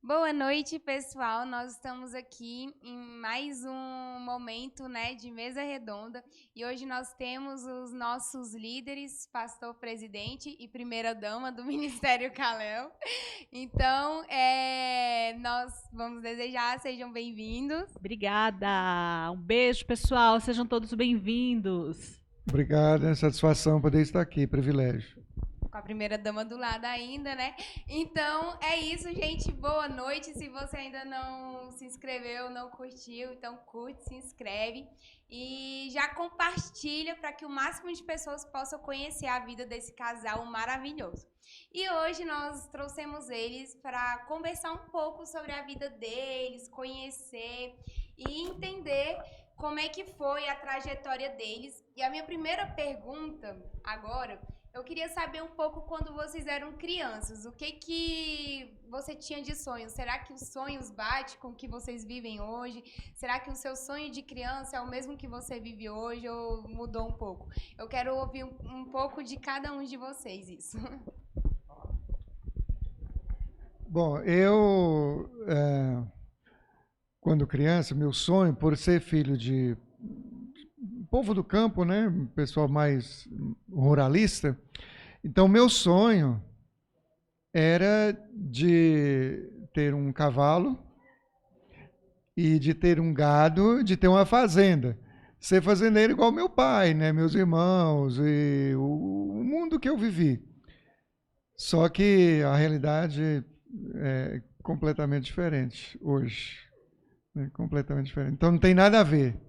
Boa noite, pessoal. Nós estamos aqui em mais um momento, de mesa redonda e hoje nós temos os nossos líderes, pastor presidente e primeira-dama do Ministério Calel. Então, nós vamos desejar, sejam bem-vindos. Obrigada. Um beijo, pessoal. Sejam todos bem-vindos. Obrigado, é satisfação poder estar aqui, privilégio. Com a primeira-dama do lado ainda, né? Então, é isso, gente. Boa noite. Se você ainda não se inscreveu, não curtiu, então curte, se inscreve e já compartilha para que o máximo de pessoas possam conhecer a vida desse casal maravilhoso. E hoje nós trouxemos eles para conversar um pouco sobre a vida deles, conhecer e entender como é que foi a trajetória deles. E a minha primeira pergunta agora, eu queria saber um pouco quando vocês eram crianças, o que você tinha de sonhos? Será que os sonhos batem com o que vocês vivem hoje? Será que o seu sonho de criança é o mesmo que você vive hoje ou mudou um pouco? Eu quero ouvir um pouco de cada um de vocês isso. Bom, quando criança, meu sonho, por ser filho de povo do campo, né, pessoal mais ruralista, então meu sonho era de ter um cavalo e de ter um gado, de ter uma fazenda. Ser fazendeiro igual meu pai, né, meus irmãos e o mundo que eu vivi. Só que a realidade é completamente diferente hoje. Né? Completamente diferente. Então não tem nada a ver.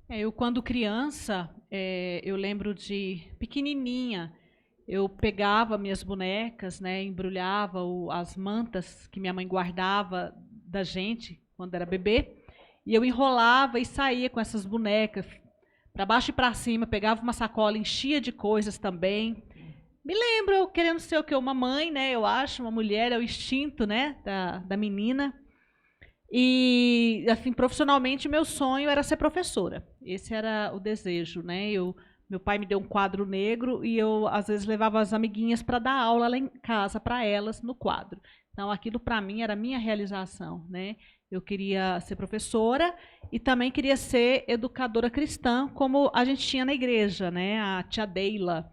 Eu, quando criança, eu lembro de pequenininha, eu pegava minhas bonecas, né, embrulhava as mantas que minha mãe guardava da gente quando era bebê, e eu enrolava e saía com essas bonecas para baixo e para cima, pegava uma sacola, enchia de coisas também. Me lembro eu querendo ser o quê? Uma mãe, né? Eu acho, uma mulher, é o instinto, né, da menina. E, assim, profissionalmente, meu sonho era ser professora. Esse era o desejo, né? Meu pai me deu um quadro negro e eu, às vezes, levava as amiguinhas para dar aula lá em casa para elas no quadro. Então, aquilo, para mim, era a minha realização, né? Eu queria ser professora e também queria ser educadora cristã, como a gente tinha na igreja, né? A tia Deila,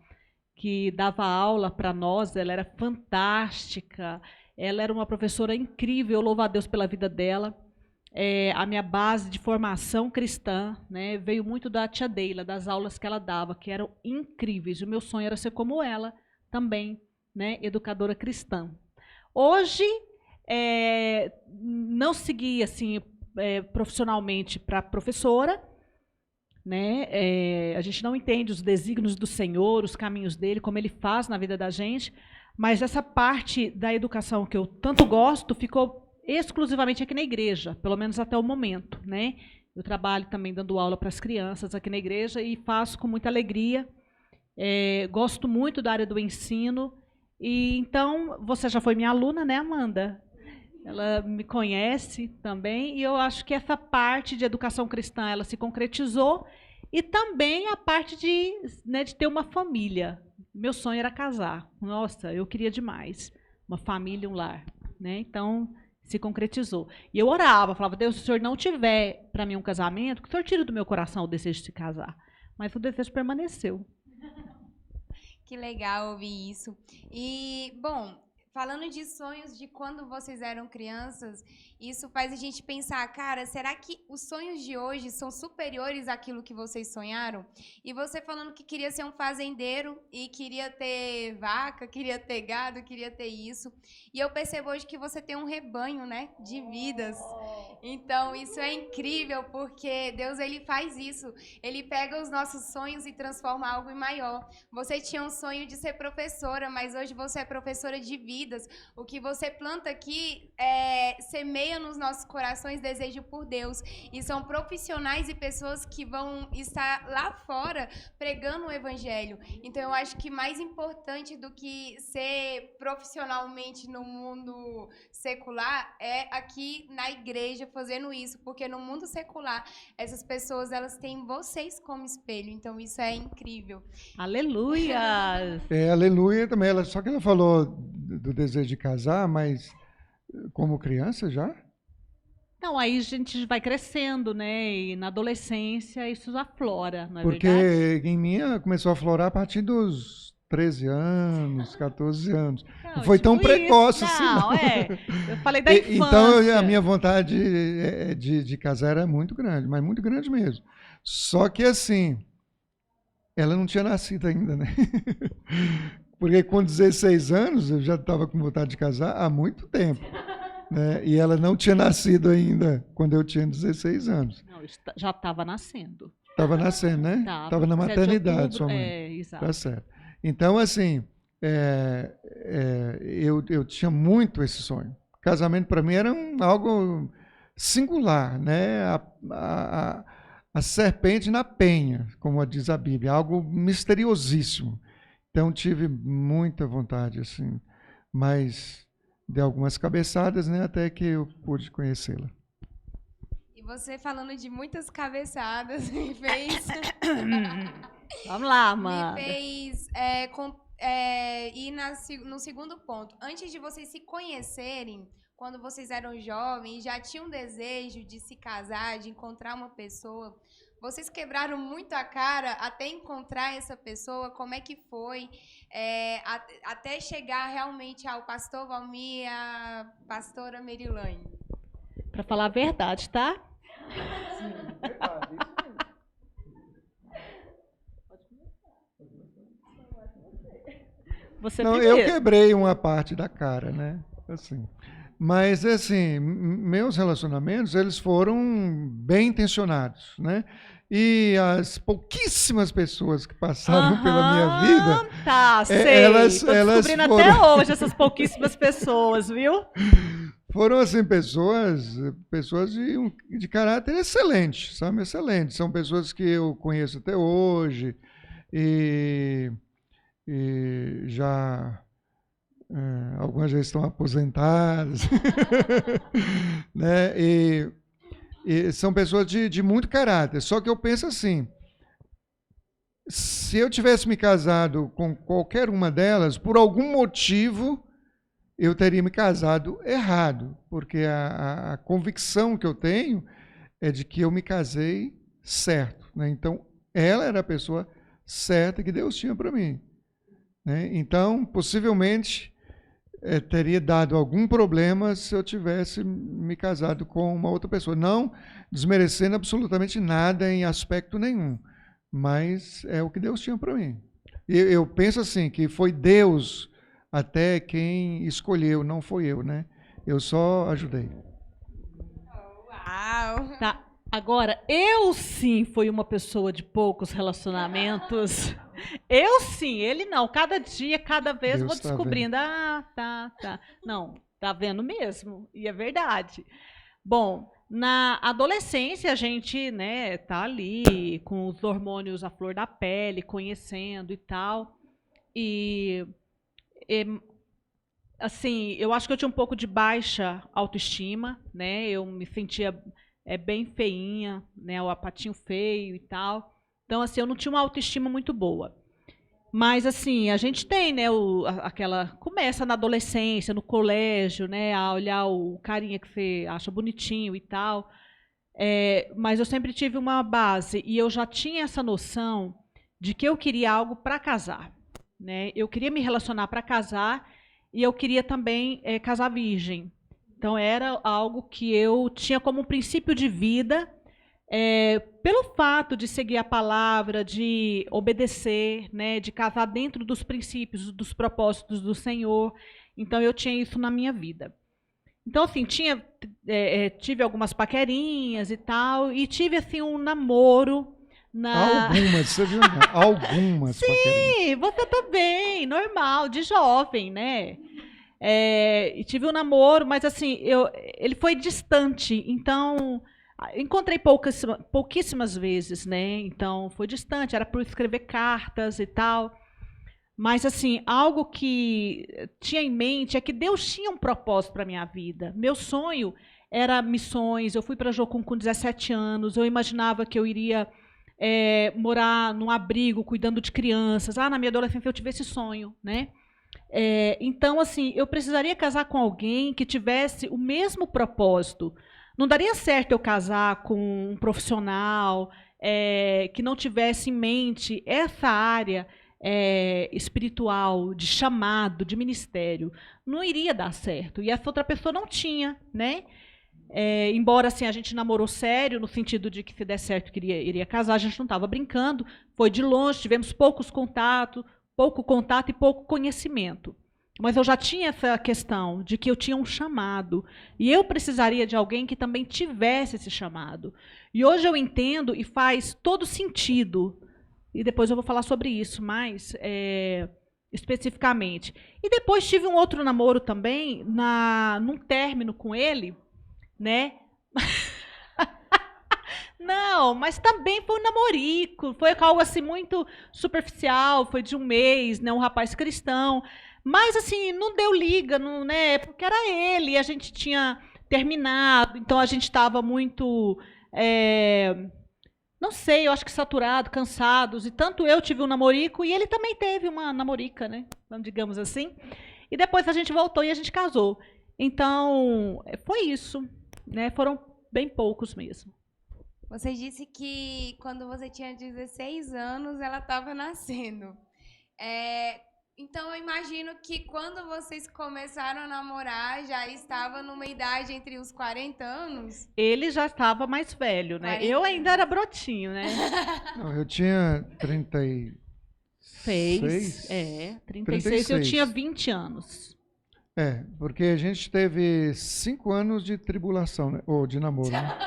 que dava aula para nós, ela era fantástica. Ela era uma professora incrível, eu louvo a Deus pela vida dela. A minha base de formação cristã, né, veio muito da tia Deila, das aulas que ela dava, que eram incríveis. O meu sonho era ser como ela também, né, educadora cristã. Hoje, não segui assim, profissionalmente para professora, né? A gente não entende os desígnios do Senhor, os caminhos dele, como ele faz na vida da gente, mas essa parte da educação que eu tanto gosto ficou exclusivamente aqui na igreja, pelo menos até o momento, né? Eu trabalho também dando aula para as crianças aqui na igreja e faço com muita alegria. Gosto muito da área do ensino. E então, você já foi minha aluna, né, Amanda? Ela me conhece também e eu acho que essa parte de educação cristã ela se concretizou e também a parte de ter uma família. Meu sonho era casar. Nossa, eu queria demais uma família, um lar, né? Então se concretizou. E eu orava, falava: Deus, se o Senhor não tiver para mim um casamento, que o Senhor tire do meu coração o desejo de se casar. Mas o desejo permaneceu. Que legal ouvir isso. E, bom, falando de sonhos de quando vocês eram crianças, isso faz a gente pensar, cara, será que os sonhos de hoje são superiores àquilo que vocês sonharam? E você falando que queria ser um fazendeiro e queria ter vaca, queria ter gado, queria ter isso. E eu percebo hoje que você tem um rebanho, né, de vidas. Então, isso é incrível, porque Deus, ele faz isso. Ele pega os nossos sonhos e transforma algo em maior. Você tinha um sonho de ser professora, mas hoje você é professora de vidas. O que você planta aqui semeia nos nossos corações desejo por Deus. E são profissionais e pessoas que vão estar lá fora pregando o evangelho. Então, eu acho que mais importante do que ser profissionalmente no mundo secular é aqui na igreja fazendo isso, porque no mundo secular essas pessoas elas têm vocês como espelho, então isso é incrível. Aleluia! Aleluia também. Só que ela falou do desejo de casar, mas como criança já? Não, aí a gente vai crescendo, né? E na adolescência isso aflora, não é Porque verdade? em minha começou a florar a partir dos 13 anos, 14 anos. Não Não, foi tão tipo isso. precoce assim, Não, não. eu falei da Então, a infância. minha vontade de casar era muito grande, mas muito grande mesmo. Só que assim, ela não tinha nascido ainda, né? Porque com 16 anos eu já estava com vontade de casar há muito tempo, né? E ela não tinha nascido ainda quando eu tinha 16 anos. Não, já estava nascendo. Estava nascendo, né? Estava na 7 de maternidade, outubro, sua mãe. exato. Tá certo. Então, assim, eu tinha muito esse sonho. Casamento para mim era algo singular, né? A serpente na penha, como diz a Bíblia, algo misteriosíssimo. Então tive muita vontade, assim, mas dei algumas cabeçadas, né? Até que eu pude conhecê-la. E você falando de muitas cabeçadas me fez. Vamos lá, Me Amanda. fez ir no segundo ponto. Antes de vocês se conhecerem, quando vocês eram jovens, já tinham desejo de se casar, de encontrar uma pessoa. Vocês quebraram muito a cara até encontrar essa pessoa? Como é que foi? Até chegar realmente ao pastor Valmir e à pastora Merilane. Para falar a verdade, tá? Sim, verdade. Você Não, primeiro. eu quebrei uma parte da cara, né? Assim. Mas, assim, meus relacionamentos, eles foram bem intencionados, né? E as pouquíssimas pessoas que passaram pela minha vida, Tá, sei. Tô descobrindo foram... até hoje essas pouquíssimas pessoas, viu? Foram, assim, pessoas de caráter excelente, sabe? Excelente. São pessoas que eu conheço até hoje e já... algumas já estão aposentadas, né? E são pessoas de muito caráter. Só que eu penso assim, se eu tivesse me casado com qualquer uma delas, por algum motivo, eu teria me casado errado, porque a convicção que eu tenho é de que eu me casei certo, né? Então, ela era a pessoa certa que Deus tinha para mim, né? Então, possivelmente, teria dado algum problema se eu tivesse me casado com uma outra pessoa. Não desmerecendo absolutamente nada em aspecto nenhum, mas é o que Deus tinha para mim. E eu penso assim, que foi Deus até quem escolheu, não foi eu, né? Eu só ajudei. Uau! Tá. Agora, eu sim fui uma pessoa de poucos relacionamentos. Eu sim, ele não. Cada dia, cada vez Deus vou tá descobrindo. Tá. Não, tá vendo mesmo. E é verdade. Bom, na adolescência a gente, né, tá ali com os hormônios à flor da pele, conhecendo e tal. E assim, eu acho que eu tinha um pouco de baixa autoestima, né? Eu me sentia bem feinha, né? O patinho feio e tal. Então, assim, eu não tinha uma autoestima muito boa. Mas, assim, a gente tem, né? Começa na adolescência, no colégio, né? A olhar o carinha que você acha bonitinho e tal. Mas eu sempre tive uma base e eu já tinha essa noção de que eu queria algo para casar, né? Eu queria me relacionar para casar e eu queria também casar virgem. Então, era algo que eu tinha como um princípio de vida, pelo fato de seguir a palavra, de obedecer, né, de casar dentro dos princípios, dos propósitos do Senhor. Então, eu tinha isso na minha vida. Então, assim, tive algumas paquerinhas e tal, e tive, assim, um namoro. Algumas, você viu? Algumas. Sim, você também, normal, de jovem, né? E tive um namoro, mas assim, ele foi distante, então encontrei pouquíssimas vezes, né? Então foi distante, era por escrever cartas e tal. Mas assim, algo que tinha em mente é que Deus tinha um propósito para minha vida. Meu sonho era missões. Eu fui para Jocum com 17 anos. Eu imaginava que eu iria morar num abrigo, cuidando de crianças. Na minha adolescência eu tive esse sonho, né? Então, assim, eu precisaria casar com alguém que tivesse o mesmo propósito. Não daria certo eu casar com um profissional que não tivesse em mente essa área espiritual, de chamado, de ministério. Não iria dar certo. E essa outra pessoa não tinha, né? Embora assim, a gente namorou sério, no sentido de que se der certo iria casar, a gente não estava brincando, foi de longe, tivemos pouco contato e pouco conhecimento. Mas eu já tinha essa questão de que eu tinha um chamado. E eu precisaria de alguém que também tivesse esse chamado. E hoje eu entendo e faz todo sentido. E depois eu vou falar sobre isso mais especificamente. E depois tive um outro namoro também, num término com ele, né? Não, mas também foi um namorico, foi algo assim muito superficial, foi de um mês, né, um rapaz cristão, mas assim, não deu liga, não, né, porque era ele, e a gente tinha terminado, então a gente estava muito, não sei, eu acho que saturado, cansados, e tanto eu tive um namorico, e ele também teve uma namorica, né, digamos assim, e depois a gente voltou e a gente casou. Então, foi isso, né, foram bem poucos mesmo. Você disse que quando você tinha 16 anos, ela estava nascendo. Então, eu imagino que quando vocês começaram a namorar, já estava numa idade entre os 40 anos? Ele já estava mais velho, né? 40. Eu ainda era brotinho, né? Não, eu tinha 36. 36. Eu tinha 20 anos. Porque a gente teve 5 anos de tribulação, né? Ou de namoro, né?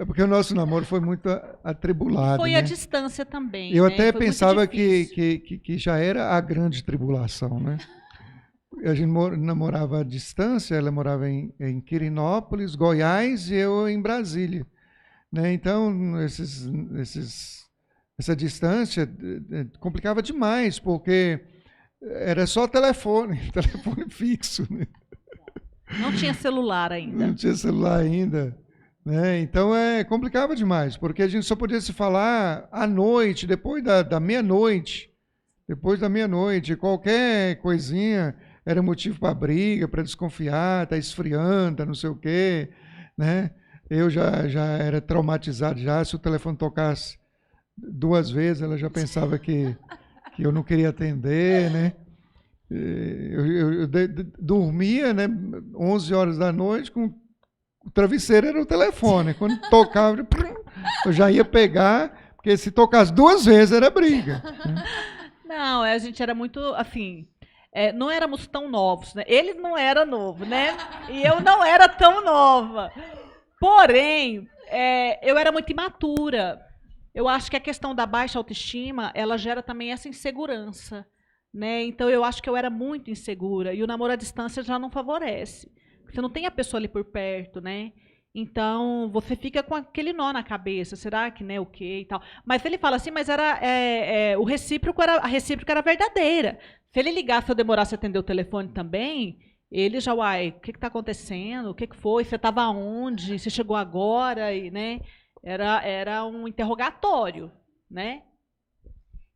É porque o nosso namoro foi muito atribulado. Foi né? a distância também. Eu né? até foi pensava que já era a grande tribulação, né? A gente namorava à distância, ela morava em Quirinópolis, Goiás, e eu em Brasília. Né? Então, essa distância complicava demais, porque era só telefone fixo. Né? Não tinha celular ainda. Não tinha celular ainda. Né? Então complicava demais, porque a gente só podia se falar à noite, depois da meia-noite. Depois da meia-noite, qualquer coisinha era motivo para briga, para desconfiar, tá esfriando, tá não sei o quê. Né? Eu já era traumatizado já, se o telefone tocasse 2 vezes, ela já pensava que eu não queria atender, né? Eu dormia, né, 11 horas da noite, com o travesseiro era o telefone. Quando tocava, eu já ia pegar, porque se tocasse 2 vezes era briga. Né? Não, a gente era muito, assim, não éramos tão novos, né? Ele não era novo, né? E eu não era tão nova. Porém, eu era muito imatura. Eu acho que a questão da baixa autoestima, ela gera também essa insegurança, né? Então, eu acho que eu era muito insegura. E o namoro à distância já não favorece. Você não tem a pessoa ali por perto, né? Então, você fica com aquele nó na cabeça. Será que, né, o quê e tal? Mas ele fala assim, mas era a recíproca era verdadeira. Se ele ligasse ou demorasse a atender o telefone também, ele já, o que está acontecendo? O que foi? Você estava onde? Você chegou agora? E, né? Era um interrogatório, né?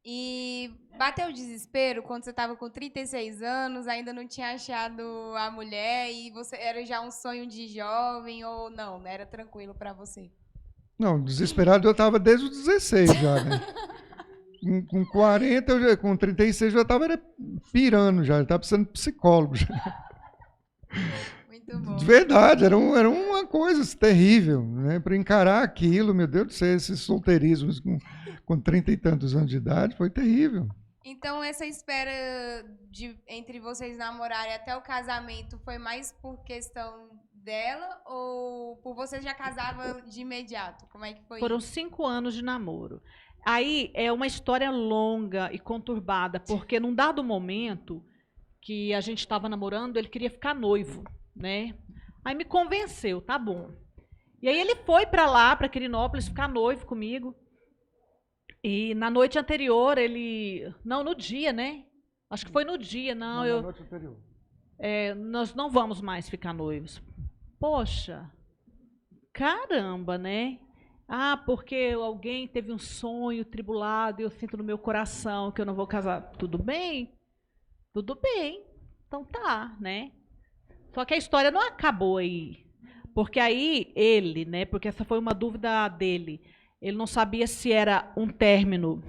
E bateu o desespero quando você estava com 36 anos, ainda não tinha achado a mulher e você era já um sonho de jovem ou não? Era tranquilo para você? Não, desesperado eu estava desde os 16 já, né? Com 40, com 36 eu já estava pirando já, estava precisando de psicólogo já. Muito bom. De verdade, era uma coisa terrível, né? Para encarar aquilo, meu Deus do céu, esse solteirismo com 30 e tantos anos de idade, foi terrível. Então, essa espera entre vocês namorarem até o casamento foi mais por questão dela ou por você já casava de imediato? Como é que foi? Foram 5 anos de namoro. Aí é uma história longa e conturbada, porque num dado momento que a gente estava namorando, ele queria ficar noivo, né? Aí me convenceu, tá bom. E aí ele foi para lá, para Quirinópolis, ficar noivo comigo. E na noite anterior, não, no dia, né? Acho que foi no dia, não. Na noite anterior. Nós não vamos mais ficar noivos. Poxa, caramba, né? Porque alguém teve um sonho tribulado e eu sinto no meu coração que eu não vou casar. Tudo bem, tudo bem, então tá, né? Só que a história não acabou aí. Porque aí ele, né? Porque essa foi uma dúvida dele. Ele não sabia se era um término.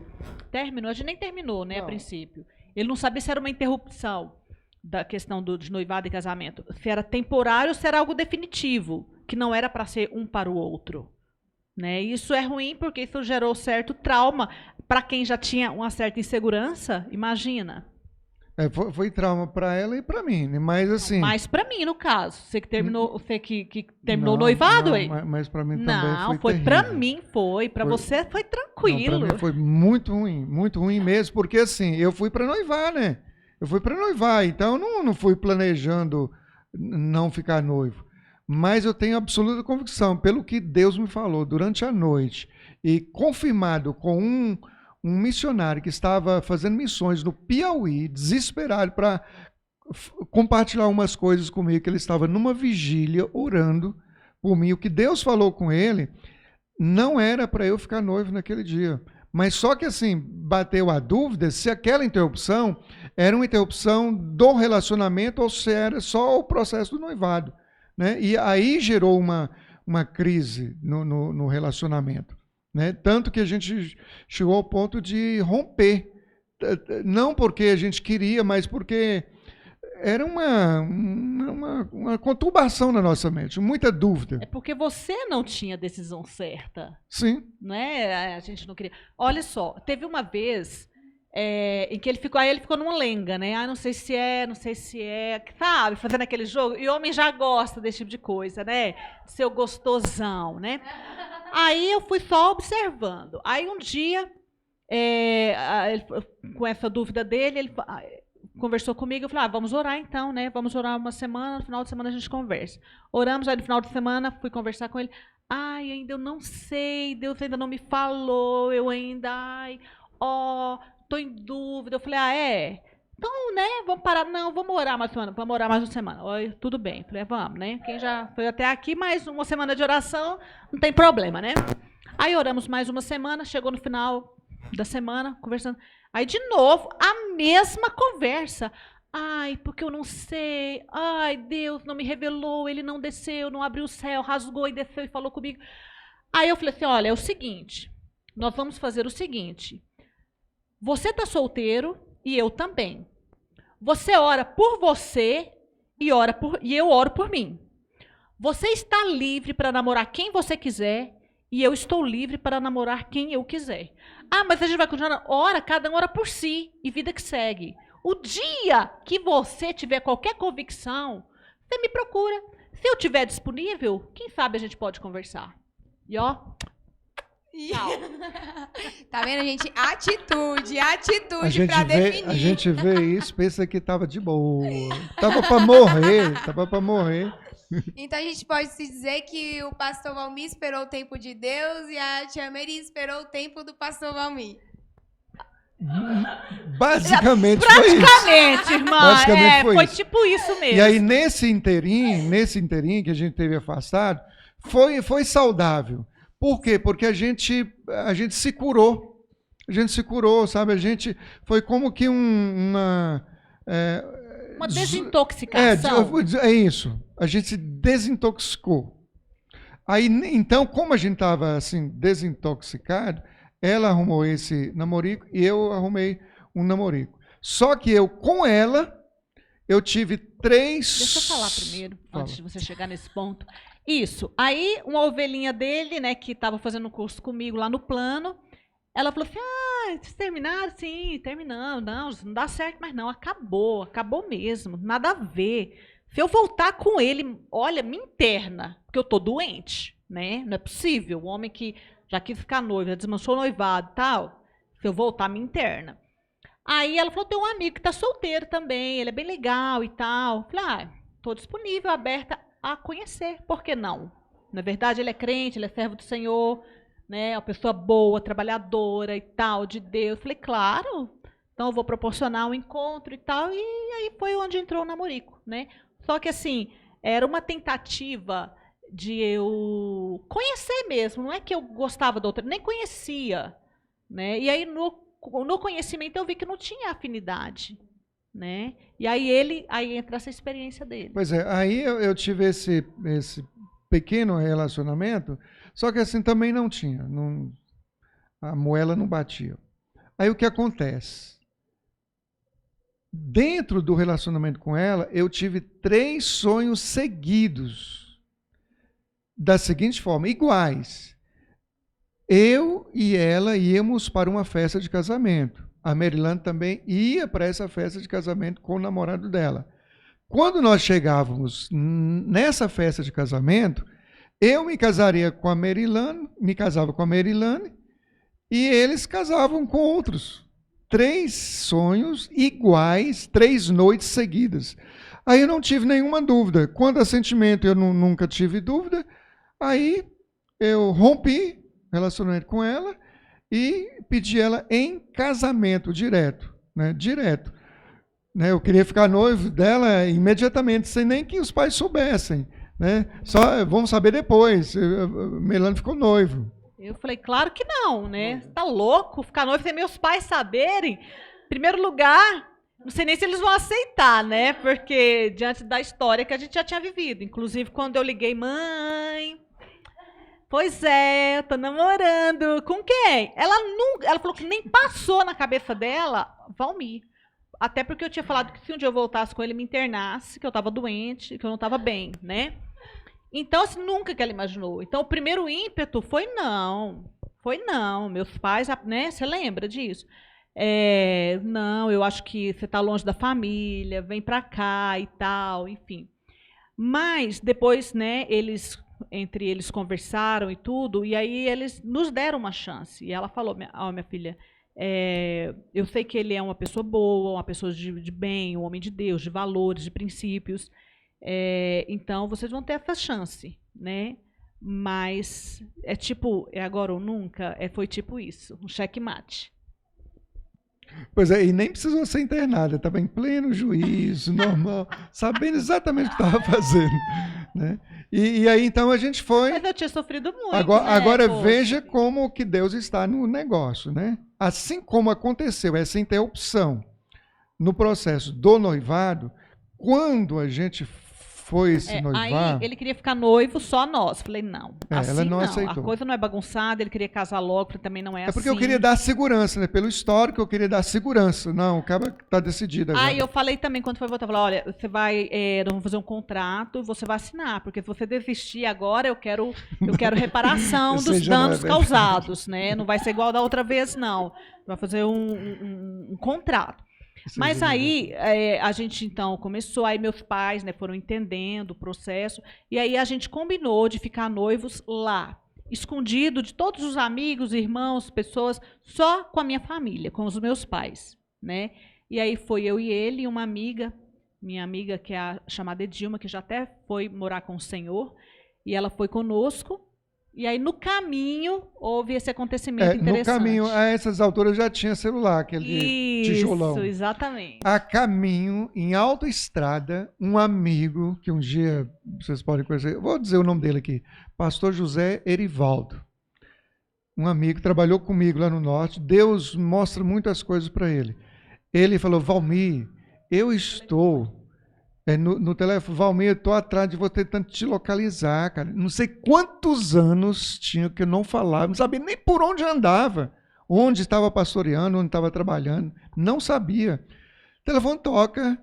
Término? A gente nem terminou, né? A princípio. Ele não sabia se era uma interrupção da questão de noivado e casamento. Se era temporário ou se era algo definitivo, que não era para ser um para o outro. Né? Isso é ruim porque isso gerou certo trauma para quem já tinha uma certa insegurança. Imagina. Foi trauma para ela e para mim, né? Mas assim. Mas para mim, no caso, você que terminou, você que terminou o noivado, aí. Mas para mim também não, foi para terrível. mim foi, para você foi tranquilo. Para mim foi muito ruim mesmo, porque assim, eu fui para noivar, né? Eu fui para noivar, então não fui planejando não ficar noivo. Mas eu tenho absoluta convicção, pelo que Deus me falou durante a noite, e confirmado com um missionário que estava fazendo missões no Piauí, desesperado para compartilhar umas coisas comigo, que ele estava numa vigília orando por mim. O que Deus falou com ele não era para eu ficar noivo naquele dia. Mas só que assim, bateu a dúvida se aquela interrupção era uma interrupção do relacionamento ou se era só o processo do noivado. Né? E aí gerou uma crise no relacionamento. Né? Tanto que a gente chegou ao ponto de romper. Não porque a gente queria, mas porque era uma conturbação na nossa mente, muita dúvida. É porque você não tinha decisão certa. Sim. Não é? A gente não queria. Olha só, teve uma vez em que ele ficou numa lenga, né? Não sei se é, sabe? Fazendo aquele jogo. E homem já gosta desse tipo de coisa, né? Seu gostosão, né? Aí eu fui só observando. Aí um dia, com essa dúvida dele, ele conversou comigo. Eu falei, vamos orar então, né? Vamos orar uma semana, no final de semana a gente conversa. Oramos, aí no final de semana fui conversar com ele. Ainda eu não sei, Deus ainda não me falou, eu ainda, tô em dúvida. Eu falei, então, né, vamos parar. Não, vamos orar mais uma semana. Tudo bem. Falei, vamos, né? Quem já foi até aqui, mais uma semana de oração, não tem problema, né? Aí oramos mais uma semana, chegou no final da semana, conversando. Aí, de novo, a mesma conversa. Porque eu não sei. Deus não me revelou, ele não desceu, não abriu o céu, rasgou e desceu e falou comigo. Aí eu falei assim, olha, é o seguinte, nós vamos fazer o seguinte. Você está solteiro e eu também. Você ora por você e eu oro por mim. Você está livre para namorar quem você quiser e eu estou livre para namorar quem eu quiser. Mas a gente vai continuar? Cada um ora por si e vida que segue. O dia que você tiver qualquer convicção, você me procura. Se eu estiver disponível, quem sabe a gente pode conversar. E Tá vendo, gente? Atitude pra definir. A gente vê isso, pensa que tava de boa. Tava pra morrer. Então a gente pode se dizer que o pastor Valmir esperou o tempo de Deus e a tia Mary esperou o tempo do pastor Valmir. Basicamente praticamente, foi isso. Irmã. Basicamente foi isso. Tipo isso mesmo. E aí, nesse interim que a gente teve afastado, foi saudável. Por quê? Porque a gente se curou. A gente se curou, sabe? A gente foi como que uma desintoxicação. É isso. A gente se desintoxicou. Aí, então, como a gente estava assim, desintoxicado, ela arrumou esse namorico e eu arrumei um namorico. Só que com ela, eu tive 3... Deixa eu falar primeiro, antes de você chegar nesse ponto. Isso. Aí, uma ovelhinha dele, né, que estava fazendo curso comigo lá no plano, ela falou assim, vocês terminaram? Sim, terminamos. Não dá certo, mas não, acabou mesmo, nada a ver. Se eu voltar com ele, olha, me interna, porque eu tô doente, né? Não é possível. O homem que já quis ficar noivo, já desmanchou o noivado e tal, se eu voltar, me interna. Aí ela falou, tem um amigo que tá solteiro também, ele é bem legal e tal. Falei, tô disponível, aberta a conhecer, por que não? Na verdade, ele é crente, ele é servo do Senhor, né? Uma pessoa boa, trabalhadora e tal, de Deus. Falei, claro, então eu vou proporcionar um encontro e tal, e aí foi onde entrou o namorico, né? Só que assim, era uma tentativa de eu conhecer mesmo, não é que eu gostava da outra, nem conhecia, né? E aí no conhecimento eu vi que não tinha afinidade, né? E aí entra essa experiência dele. Pois é, aí eu tive esse pequeno relacionamento, só que assim também não tinha, a moela não batia. Aí o que acontece? Dentro do relacionamento com ela, eu tive 3 sonhos seguidos, da seguinte forma, iguais. Eu e ela íamos para uma festa de casamento. A Marilyn também ia para essa festa de casamento com o namorado dela. Quando nós chegávamos nessa festa de casamento, eu me casaria com a Marilyn, me casava com a Marilyn, e eles casavam com outros. 3 sonhos iguais, 3 noites seguidas. Aí eu não tive nenhuma dúvida. Quanto a sentimento, eu nunca tive dúvida. Aí eu rompi relacionamento com ela e pedi ela em casamento direto, né? Direto. Né? Eu queria ficar noivo dela imediatamente, sem nem que os pais soubessem, né? Só vamos saber depois. Melano ficou noivo. Eu falei, claro que não, né? Você tá louco? Ficar noivo sem meus pais saberem? Em primeiro lugar, não sei nem se eles vão aceitar, né? Porque diante da história que a gente já tinha vivido. Inclusive, quando eu liguei, mãe, pois é, eu tô namorando. Com quem? Ela falou que nem passou na cabeça dela, Valmir. Até porque eu tinha falado que se um dia eu voltasse com ele, me internasse, que eu tava doente, que eu não tava bem, né? Então, assim, nunca que ela imaginou. Então, o primeiro ímpeto foi não. Foi não. Meus pais, né? Você lembra disso? Não, eu acho que você tá longe da família, vem pra cá e tal, enfim. Mas, depois, né, entre eles conversaram e tudo, e aí eles nos deram uma chance. E ela falou, minha filha, eu sei que ele é uma pessoa boa, uma pessoa de bem, um homem de Deus, de valores, de princípios, então vocês vão ter essa chance, né? Mas é tipo, é agora ou nunca, foi tipo isso, um checkmate. Pois é, e nem precisou ser internada, estava em pleno juízo, normal, sabendo exatamente o que estava fazendo, né? E aí então a gente foi. Mas eu tinha sofrido muito. Agora veja como que Deus está no negócio, né? Assim como aconteceu essa interrupção no processo do noivado, quando a gente foi se noivar... Aí ele queria ficar noivo só nós. Falei, não, assim ela não aceitou. A coisa não é bagunçada, ele queria casar logo, também não é assim. É porque eu queria dar segurança, né? Pelo histórico, eu queria dar segurança. Não, o cara está decidido agora. Aí eu falei também, quando foi voltar, eu falei, olha, você vai, nós vamos fazer um contrato, você vai assinar, porque se você desistir agora, eu quero reparação dos danos causados, né? Não vai ser igual da outra vez, não. Vai fazer um contrato. Mas aí a gente então começou, aí meus pais, né, foram entendendo o processo, e aí a gente combinou de ficar noivos lá, escondido de todos os amigos, irmãos, pessoas, só com a minha família, com os meus pais, né? E aí foi eu e ele e uma amiga, minha amiga que é a chamada Edilma, que já até foi morar com o Senhor, e ela foi conosco. E aí, no caminho, houve esse acontecimento interessante. No caminho, a essas alturas já tinha celular, aquele tijolão. Isso, exatamente. A caminho, em autoestrada, um amigo, que um dia vocês podem conhecer, vou dizer o nome dele aqui, Pastor José Erivaldo. Um amigo, trabalhou comigo lá no Norte, Deus mostra muitas coisas para ele. Ele falou, Valmir, eu estou... no telefone, Valmir, eu estou atrás de você tentando te localizar, cara. Não sei quantos anos tinha que eu não falava, não sabia nem por onde andava, onde estava pastoreando, onde estava trabalhando, não sabia. O telefone toca,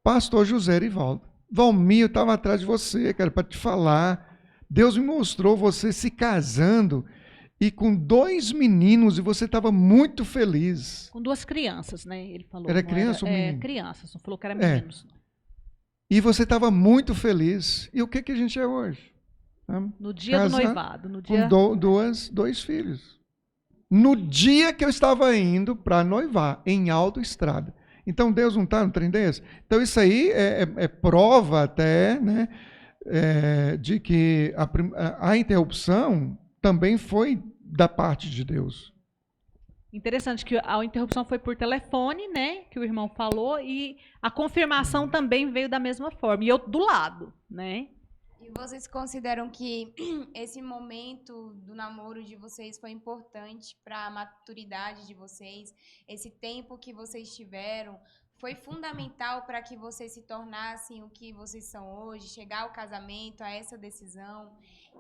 Pastor José Erivaldo. Valmir, eu estava atrás de você, cara, para te falar. Deus me mostrou você se casando e com 2 meninos, e você estava muito feliz. Com 2 crianças, né? Ele falou. Era criança ou menino? Crianças, não falou que era meninos. E você estava muito feliz. E o que a gente é hoje? No dia do noivado. No dia... Com 2 filhos. No dia que eu estava indo para noivar, em autoestrada. Então, Deus não está no trem desse? Então, isso aí é prova até, né, de que a interrupção também foi da parte de Deus. Interessante que a interrupção foi por telefone, né, que o irmão falou, e a confirmação também veio da mesma forma, e eu do lado, né. E vocês consideram que esse momento do namoro de vocês foi importante para a maturidade de vocês? Esse tempo que vocês tiveram foi fundamental para que vocês se tornassem o que vocês são hoje, chegar ao casamento, a essa decisão?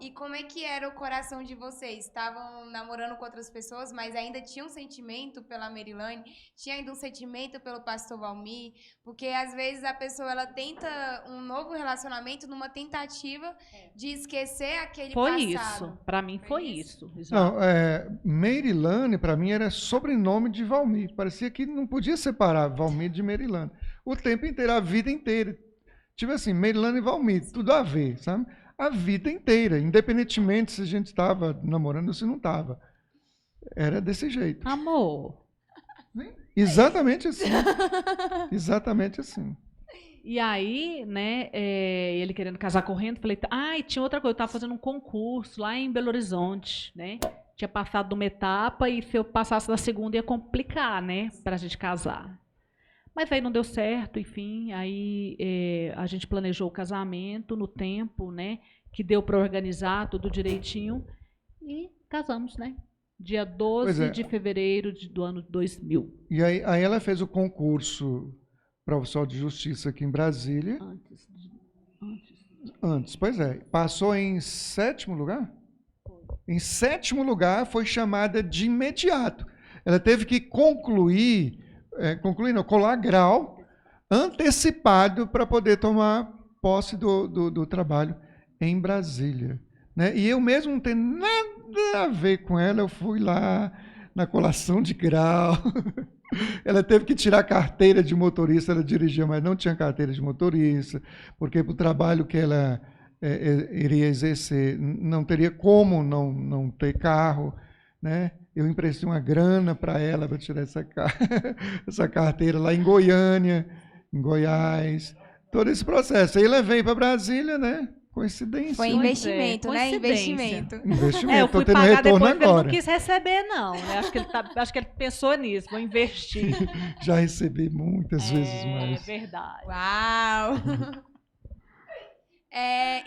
E como é que era o coração de vocês? Estavam namorando com outras pessoas, mas ainda tinha um sentimento pela Merilane? Tinha ainda um sentimento pelo pastor Valmir? Porque às vezes a pessoa ela tenta um novo relacionamento numa tentativa de esquecer aquele Foi passado. isso. Para mim foi isso. Não, Merilane, para mim, era sobrenome de Valmir. Parecia que não podia separar Valmir de Merilane. O tempo inteiro, a vida inteira. Tipo assim, Merilane e Valmir, tudo a ver, sabe? A vida inteira, independentemente se a gente estava namorando ou se não estava. Era desse jeito. Amor. Exatamente assim. Exatamente assim. E aí, né, ele querendo casar correndo, falei, e tinha outra coisa, eu estava fazendo um concurso lá em Belo Horizonte, né? Tinha passado de uma etapa e se eu passasse da segunda ia complicar, né, para a gente casar. Mas aí não deu certo, enfim, aí a gente planejou o casamento no tempo, né, que deu para organizar tudo direitinho e casamos, né? Dia 12 de fevereiro do ano 2000. E aí ela fez o concurso para o oficial de justiça aqui em Brasília. Antes, pois é. Passou em 7º lugar? Em 7º lugar, foi chamada de imediato. Ela teve que colar grau antecipado para poder tomar posse do trabalho em Brasília. Né? E eu mesmo não tenho nada a ver com ela, eu fui lá na colação de grau. Ela teve que tirar a carteira de motorista, ela dirigia, mas não tinha carteira de motorista, porque para o trabalho que ela iria exercer, não teria como não ter carro, né? Eu emprestei uma grana para ela para tirar essa carteira lá em Goiânia, em Goiás, todo esse processo. Aí levei para Brasília, né? Coincidência. Foi investimento, né? Investimento. Eu fui tendo pagar retorno depois, agora. ele não quis receber, não. Né? Acho que ele pensou nisso, vou investir. Já recebi muitas vezes mais. É verdade. Uau!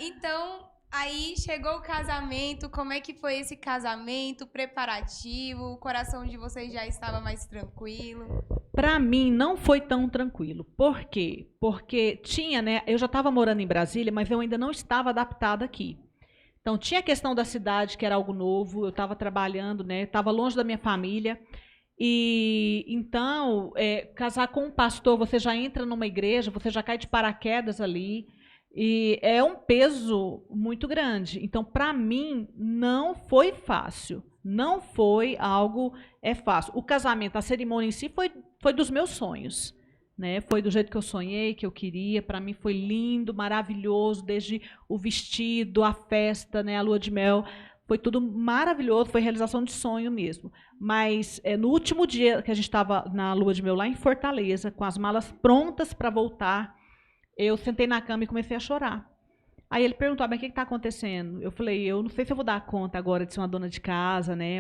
Então, aí chegou o casamento, como é que foi esse casamento, preparativo, o coração de vocês já estava mais tranquilo? Para mim não foi tão tranquilo. Por quê? Porque tinha, né? Eu já estava morando em Brasília, mas eu ainda não estava adaptada aqui. Então tinha a questão da cidade, que era algo novo. Eu estava trabalhando, né? Estava longe da minha família. E então casar com um pastor, você já entra numa igreja, você já cai de paraquedas ali. E é um peso muito grande. Então, para mim, não foi fácil. Não foi algo fácil. O casamento, a cerimônia em si, foi dos meus sonhos. Né? Foi do jeito que eu sonhei, que eu queria. Para mim foi lindo, maravilhoso, desde o vestido, a festa, né? A lua de mel. Foi tudo maravilhoso, foi realização de sonho mesmo. Mas no último dia que a gente estava na lua de mel, lá em Fortaleza, com as malas prontas para voltar, eu sentei na cama e comecei a chorar. Aí ele perguntou, mas o que está acontecendo? Eu falei, eu não sei se eu vou dar conta agora de ser uma dona de casa, né?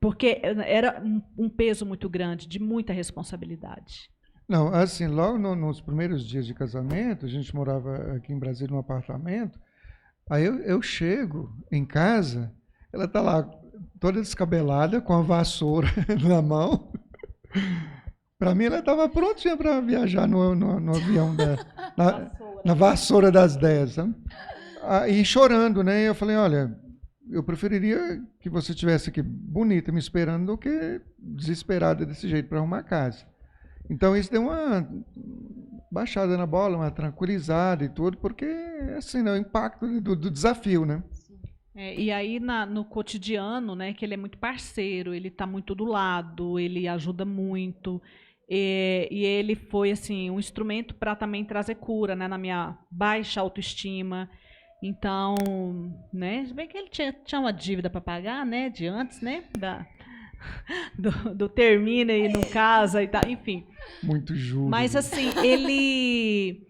Porque era um peso muito grande, de muita responsabilidade. Não, assim, logo nos primeiros dias de casamento, a gente morava aqui em Brasília num apartamento, aí eu chego em casa, ela está lá toda descabelada, com a vassoura na mão. Para mim, ela estava prontinha para viajar no avião, na vassoura das 10. Sabe? E chorando, né? Eu falei, olha, eu preferiria que você estivesse aqui bonita me esperando do que desesperada desse jeito para arrumar casa. Então, isso deu uma baixada na bola, uma tranquilizada e tudo, porque, assim, né, o impacto do desafio, né? E aí, no cotidiano, né, que ele é muito parceiro, ele está muito do lado, ele ajuda muito. E ele foi assim um instrumento para também trazer cura, né, na minha baixa autoestima. Então, né, se bem que ele tinha uma dívida para pagar, né, de antes, né, do termina e não casa e tal, enfim. Muito justo. Mas assim, ele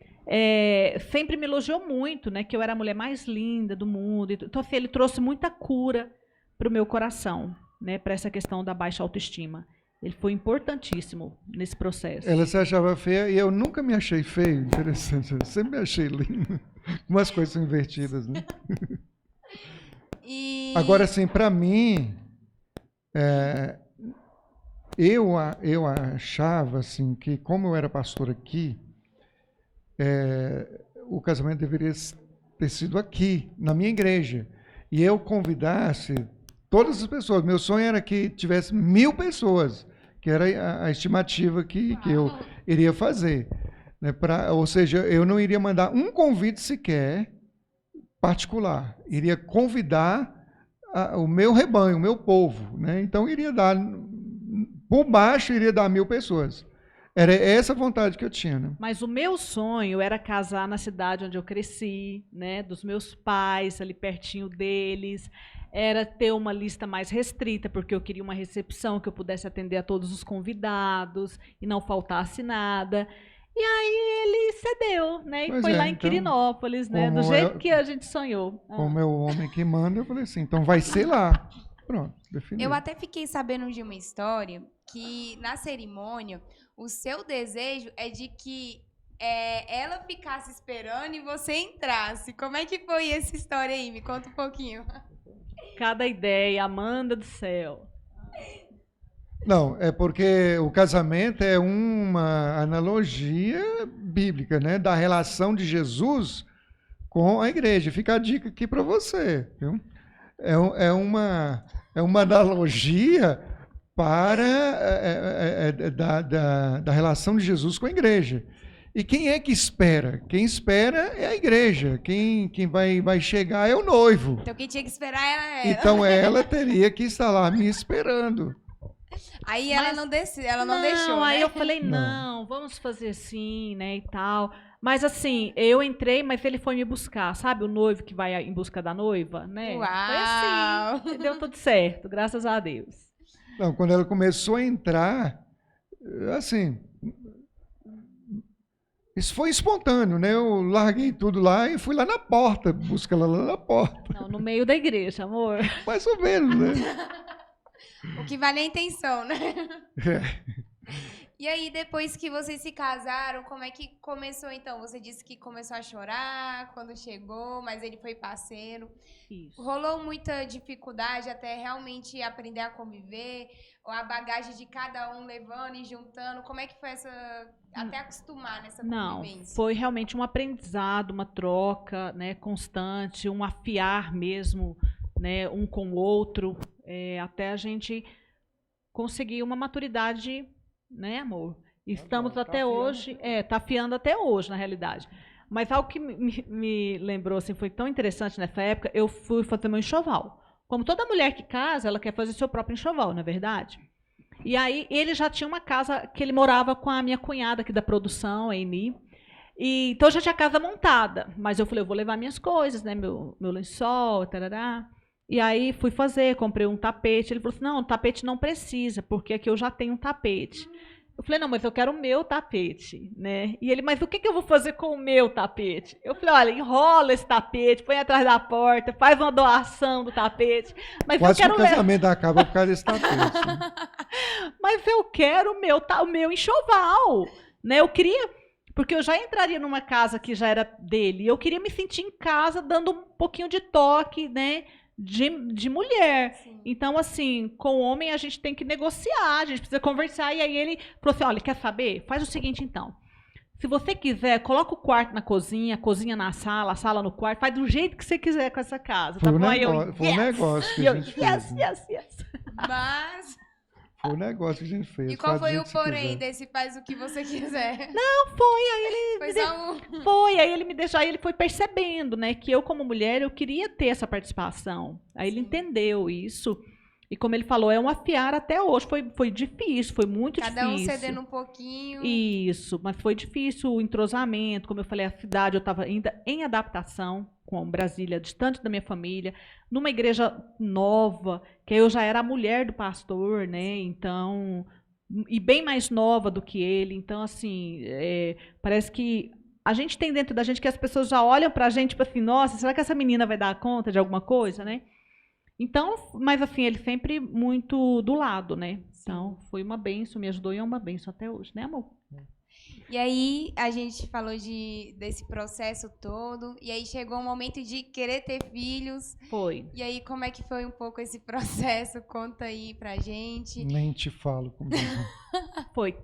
sempre me elogiou muito, né, que eu era a mulher mais linda do mundo. Então, assim, ele trouxe muita cura para o meu coração, né, para essa questão da baixa autoestima. Ele foi importantíssimo nesse processo. Ela se achava feia e eu nunca me achei feio. Interessante. Eu sempre me achei lindo. Umas coisas são invertidas, né? Agora, assim, para mim, eu achava assim que, como eu era pastor aqui, o casamento deveria ter sido aqui, na minha igreja. E eu convidasse todas as pessoas. Meu sonho era que tivesse 1000 pessoas, que era a estimativa que eu iria fazer. Né? Ou seja, eu não iria mandar um convite sequer particular. Iria convidar o meu rebanho, o meu povo. Né? Então, iria dar, por baixo, iria dar 1000 pessoas. Era essa a vontade que eu tinha. Né? Mas o meu sonho era casar na cidade onde eu cresci, né, dos meus pais, ali pertinho deles. Era ter uma lista mais restrita, porque eu queria uma recepção que eu pudesse atender a todos os convidados e não faltasse nada. E aí ele cedeu, né? E foi lá em Quirinópolis, né? Do jeito que a gente sonhou. Como é o homem que manda, eu falei assim, então vai ser lá. Pronto, definiu. Eu até fiquei sabendo de uma história que na cerimônia o seu desejo é de que ela ficasse esperando e você entrasse. Como é que foi essa história aí? Me conta um pouquinho. Cada ideia, Amanda do céu. Não, é porque o casamento é uma analogia bíblica, né? Da relação de Jesus com a igreja. Fica a dica aqui para você. Viu? É uma analogia da relação de Jesus com a igreja. E quem é que espera? Quem espera é a igreja. Quem vai chegar é o noivo. Então quem tinha que esperar era ela. Então ela teria que estar lá me esperando. Aí ela não deixou, né? Aí eu falei, não, vamos fazer assim, né, e tal. Mas assim, eu entrei, mas ele foi me buscar, sabe? O noivo que vai em busca da noiva, né? Uau! Foi assim, deu tudo certo, graças a Deus. Não, quando ela começou a entrar, assim, isso foi espontâneo, né? Eu larguei tudo lá e fui lá na porta, buscar ela lá na porta. Não, no meio da igreja, amor. Mais ou menos, né? O que vale é a intenção, né? É. E aí, depois que vocês se casaram, como é que começou, então? Você disse que começou a chorar quando chegou, mas ele foi parceiro. Isso. Rolou muita dificuldade até realmente aprender a conviver? Ou a bagagem de cada um levando e juntando? Como é que foi até acostumar nessa convivência? Não, foi realmente um aprendizado, uma troca, né, constante, um afiar mesmo, né, um com o outro, até a gente conseguir uma maturidade, né, amor? Estamos até hoje, tá afiando até hoje, na realidade. Mas algo que me lembrou, assim, foi tão interessante nessa época, eu fui fazer meu enxoval. Como toda mulher que casa, ela quer fazer seu próprio enxoval, não é verdade? E aí, ele já tinha uma casa que ele morava com a minha cunhada aqui da produção, a Eni. E, então, já tinha a casa montada. Mas eu falei, eu vou levar minhas coisas, né, meu lençol, tarará. E aí fui fazer, comprei um tapete. Ele falou assim, não, o tapete não precisa, porque aqui eu já tenho um tapete. Eu falei, não, mas eu quero o meu tapete, né? E ele, mas o que eu vou fazer com o meu tapete? Eu falei, olha, enrola esse tapete, põe atrás da porta, faz uma doação do tapete. Mas quase eu quero que o casamento acaba por causa desse tapete. Né? Mas eu quero o meu enxoval, né? Eu queria, porque eu já entraria numa casa que já era dele, e eu queria me sentir em casa, dando um pouquinho de toque, né? De mulher. Sim. Então, assim, com o homem a gente tem que negociar, a gente precisa conversar. E aí ele falou assim, olha, quer saber? Faz o seguinte, então. Se você quiser, coloca o quarto na cozinha, a cozinha na sala, a sala no quarto, faz do jeito que você quiser com essa casa. Foi tá bom? Foi um negócio que a gente fez. Yes. Mas... Foi um negócio que a gente fez. E qual foi o porém desse faz o que você quiser? Não, foi. Aí ele aí ele me deixou, aí ele foi percebendo, né, que eu como mulher eu queria ter essa participação. Aí ele entendeu isso. E como ele falou, é um afiar até hoje. Foi difícil, foi muito difícil. Cada um cedendo um pouquinho. Isso, mas foi difícil o entrosamento. Como eu falei, a cidade, eu estava ainda em adaptação com Brasília, distante da minha família, numa igreja nova, que eu já era a mulher do pastor, né? Então, e bem mais nova do que ele. Então, assim, parece que a gente tem dentro da gente que as pessoas já olham para a gente, tipo assim, nossa, será que essa menina vai dar conta de alguma coisa, né? Então, mas assim, ele sempre muito do lado, né? Então, foi uma bênção, me ajudou e é uma bênção até hoje, né, amor? E aí a gente falou desse processo todo, e aí chegou o momento de querer ter filhos. Foi. E aí como é que foi um pouco esse processo? Conta aí pra gente. Nem te falo como Foi.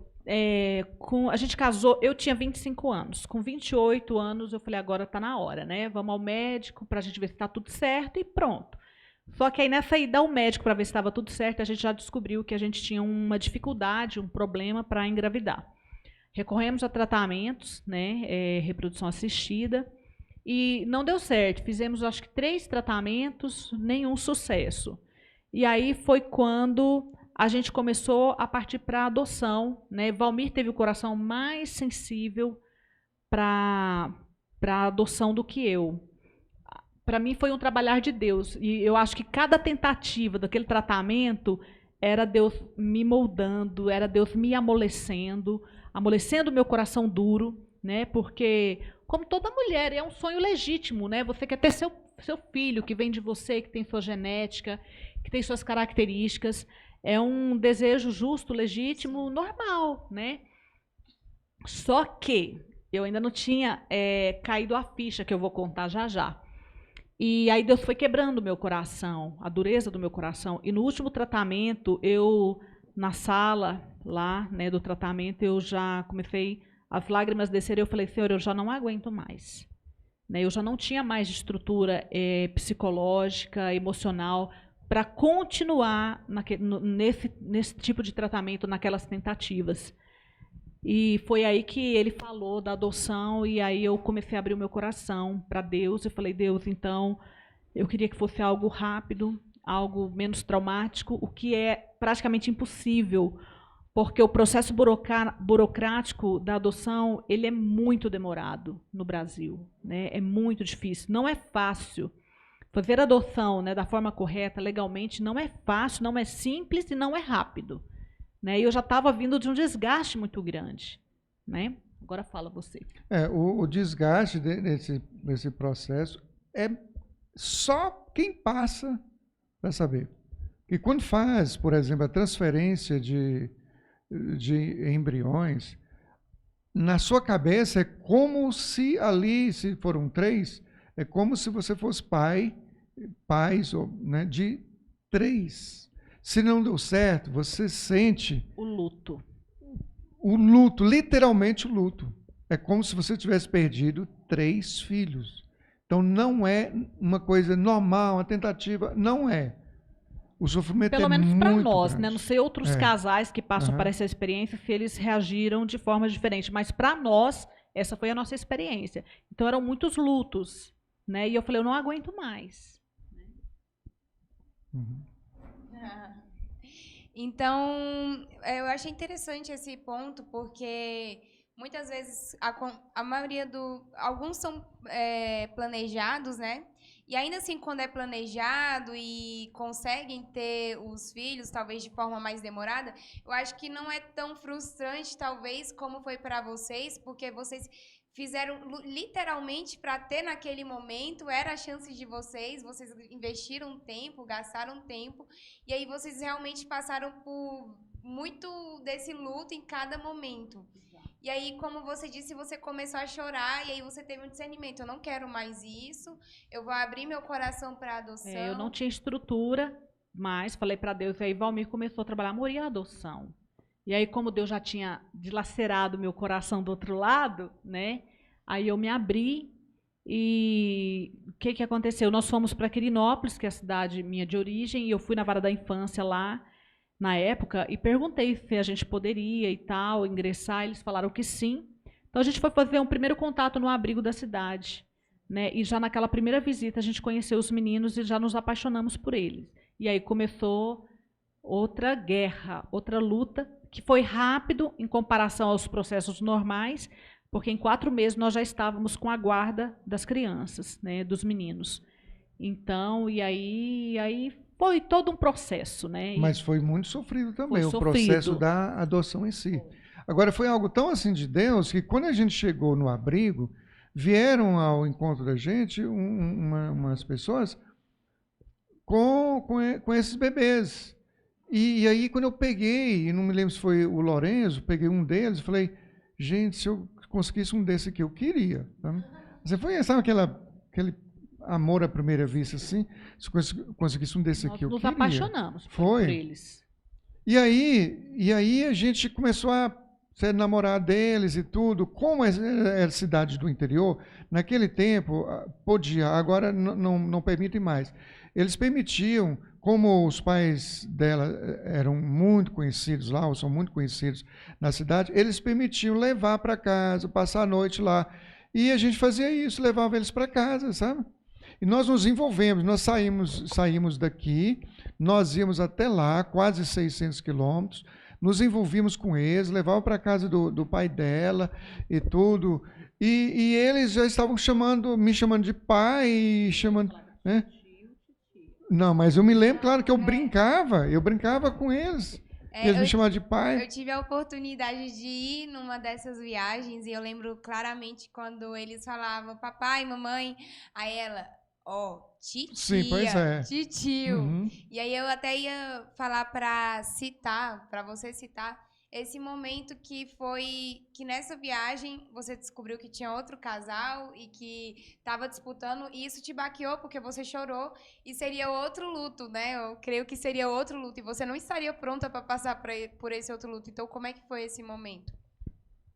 A gente casou, eu tinha 25 anos. Com 28 anos, eu falei, agora tá na hora, né? Vamos ao médico pra gente ver se tá tudo certo e pronto. Só que aí nessa ida ao médico para ver se estava tudo certo, a gente já descobriu que a gente tinha uma dificuldade, um problema para engravidar. Recorremos a tratamentos, né, reprodução assistida, e não deu certo. Fizemos, acho que 3 tratamentos, nenhum sucesso. E aí foi quando a gente começou a partir para a adoção, né? Valmir teve o coração mais sensível para a adoção do que eu. Para mim foi um trabalhar de Deus. E eu acho que cada tentativa daquele tratamento era Deus me moldando, era Deus me amolecendo o meu coração duro, né? Porque, como toda mulher, é um sonho legítimo, né? Você quer ter seu filho que vem de você, que tem sua genética, que tem suas características. É um desejo justo, legítimo, normal, né? Só que eu ainda não tinha caído a ficha, que eu vou contar já já. E aí Deus foi quebrando o meu coração, a dureza do meu coração. E no último tratamento, na sala lá, né, do tratamento, eu já comecei, as lágrimas desceram, eu falei, Senhor, eu já não aguento mais. Né, eu já não tinha mais estrutura psicológica, emocional, para continuar nesse tipo de tratamento, naquelas tentativas. E foi aí que ele falou da adoção, e aí eu comecei a abrir o meu coração para Deus. Eu falei, Deus, então, eu queria que fosse algo rápido, algo menos traumático, o que é praticamente impossível, porque o processo burocrático da adoção, ele é muito demorado no Brasil, né? É muito difícil, não é fácil. Fazer adoção, né, da forma correta, legalmente, não é fácil, não é simples e não é rápido. Né? E eu já estava vindo de um desgaste muito grande. Né? Agora fala você. O desgaste desse processo é só quem passa para saber. E quando faz, por exemplo, a transferência de embriões, na sua cabeça é como se ali, se foram 3, é como se você fosse pais, né, de 3. Se não deu certo, você sente o luto. O luto, literalmente o luto. É como se você tivesse perdido 3 filhos. Então não é uma coisa normal, uma tentativa, não é. O sofrimento pelo menos para nós, grande. né? Não sei outros casais que passam por essa experiência se eles reagiram de forma diferente, mas para nós essa foi a nossa experiência. Então eram muitos lutos, né? E eu falei, eu não aguento mais. Então, eu achei interessante esse ponto, porque muitas vezes a maioria alguns são planejados, né? E ainda assim, quando é planejado e conseguem ter os filhos, talvez de forma mais demorada, eu acho que não é tão frustrante, talvez, como foi para vocês, porque vocês fizeram literalmente para ter naquele momento, era a chance de vocês investiram tempo, gastaram tempo, e aí vocês realmente passaram por muito desse luto em cada momento. E aí, como você disse, você começou a chorar, e aí você teve um discernimento, eu não quero mais isso, eu vou abrir meu coração para adoção. Eu não tinha estrutura, mas falei para Deus, e aí Valmir começou a trabalhar, amor, e a adoção? E aí, como Deus já tinha dilacerado meu coração do outro lado, né? Aí eu me abri e o que aconteceu? Nós fomos para Quirinópolis, que é a cidade minha de origem, e eu fui na vara da infância lá, na época, e perguntei se a gente poderia e tal, ingressar. Eles falaram que sim. Então a gente foi fazer um primeiro contato no abrigo da cidade, né? E já naquela primeira visita a gente conheceu os meninos e já nos apaixonamos por eles. E aí começou outra guerra, outra luta, que foi rápido em comparação aos processos normais, porque em 4 meses nós já estávamos com a guarda das crianças, né, dos meninos. Então, e aí foi todo um processo, né? Mas foi muito sofrido também, o processo da adoção em si. Agora, foi algo tão assim de Deus que quando a gente chegou no abrigo, vieram ao encontro da gente umas pessoas com esses bebês. E aí, quando eu peguei, não me lembro se foi o Lourenço, peguei um deles e falei, gente, se eu conseguisse um desse aqui, eu queria. Sabe? Você foi, sabe aquele amor à primeira vista, assim? Se eu conseguisse um desse aqui, eu nos queria. apaixonamos Foi. por eles. E aí a gente começou a ser namorar deles e tudo. Como era cidade do interior, naquele tempo podia, agora não permitem mais. Eles permitiam, como os pais dela eram muito conhecidos lá, ou são muito conhecidos na cidade, eles permitiam levar para casa, passar a noite lá. E a gente fazia isso, levava eles para casa, sabe? E nós nos envolvemos, nós saímos daqui, nós íamos até lá, quase 600 quilômetros, nos envolvimos com eles, levava para a casa do pai dela e tudo. E eles já estavam me chamando de pai, chamando... Né? Não, mas eu me lembro, claro, que eu brincava com eles. Eles me chamavam de pai. Eu tive a oportunidade de ir numa dessas viagens e eu lembro claramente quando eles falavam papai, mamãe, aí ela, titia, sim, pois é. titio. Uhum. E aí eu até ia falar para você citar esse momento que nessa viagem você descobriu que tinha outro casal e que estava disputando, e isso te baqueou porque você chorou e seria outro luto, né? Eu creio que seria outro luto e você não estaria pronta para passar por esse outro luto. Então, como é que foi esse momento?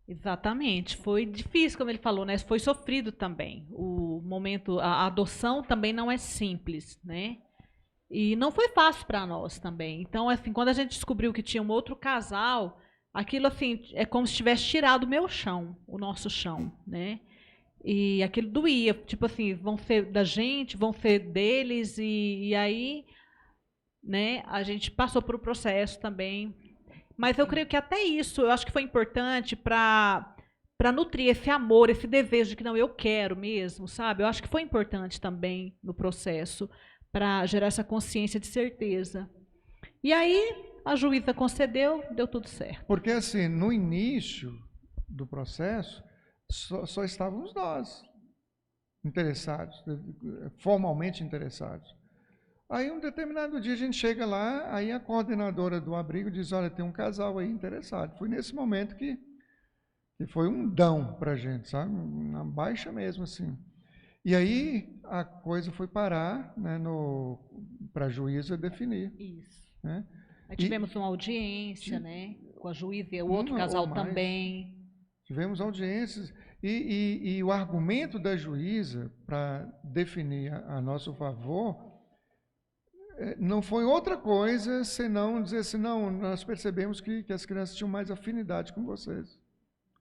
Exatamente, foi difícil, como ele falou, né? Foi sofrido também. O momento, a adoção também não é simples, né? E não foi fácil para nós também. Então, assim, quando a gente descobriu que tinha um outro casal, aquilo assim é como se tivesse tirado o meu chão, o nosso chão, né? E aquilo doía, tipo assim, vão ser da gente, vão ser deles, e aí, né? A gente passou por um processo também. Mas eu creio que até isso, eu acho que foi importante para nutrir esse amor, esse desejo de que não, eu quero mesmo, sabe? Eu acho que foi importante também no processo para gerar essa consciência de certeza. E aí a juíza concedeu, deu tudo certo. Porque assim, no início do processo, só estávamos nós interessados, formalmente interessados. Aí, um determinado dia, a gente chega lá, aí a coordenadora do abrigo diz, olha, tem um casal aí interessado. Foi nesse momento que foi um dão para a gente, sabe? Uma baixa mesmo, assim. E aí, a coisa foi parar, né, para a juíza definir. Isso. Né? Aí tivemos uma audiência, né, com a juíza e o outro casal também. Tivemos audiências. E o argumento da juíza para definir a nosso favor não foi outra coisa senão dizer assim, não, nós percebemos que as crianças tinham mais afinidade com vocês.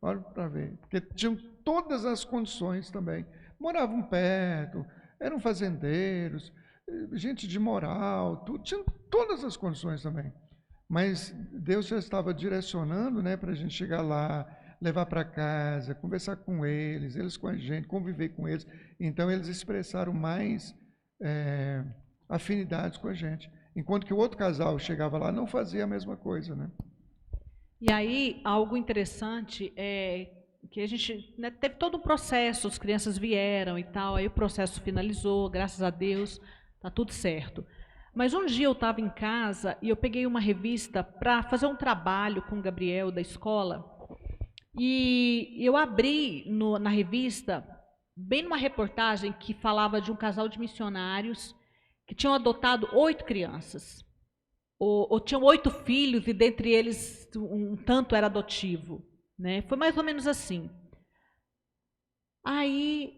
Olha para ver. Porque tinham todas as condições também. Moravam perto, eram fazendeiros, gente de moral, tudo, tinham todas as condições também. Mas Deus já estava direcionando, né, para a gente chegar lá, levar para casa, conversar com eles com a gente, conviver com eles. Então, eles expressaram mais afinidades com a gente. Enquanto que o outro casal chegava lá, não fazia a mesma coisa, né? E aí, algo interessante é que a gente, né, teve todo um processo, as crianças vieram e tal, aí o processo finalizou, graças a Deus, tá tudo certo. Mas um dia eu estava em casa e eu peguei uma revista para fazer um trabalho com o Gabriel da escola, e eu abri na revista, bem numa reportagem que falava de um casal de missionários que tinham adotado 8 crianças. Ou tinham 8 filhos e dentre eles um tanto era adotivo. Né? Foi mais ou menos assim. Aí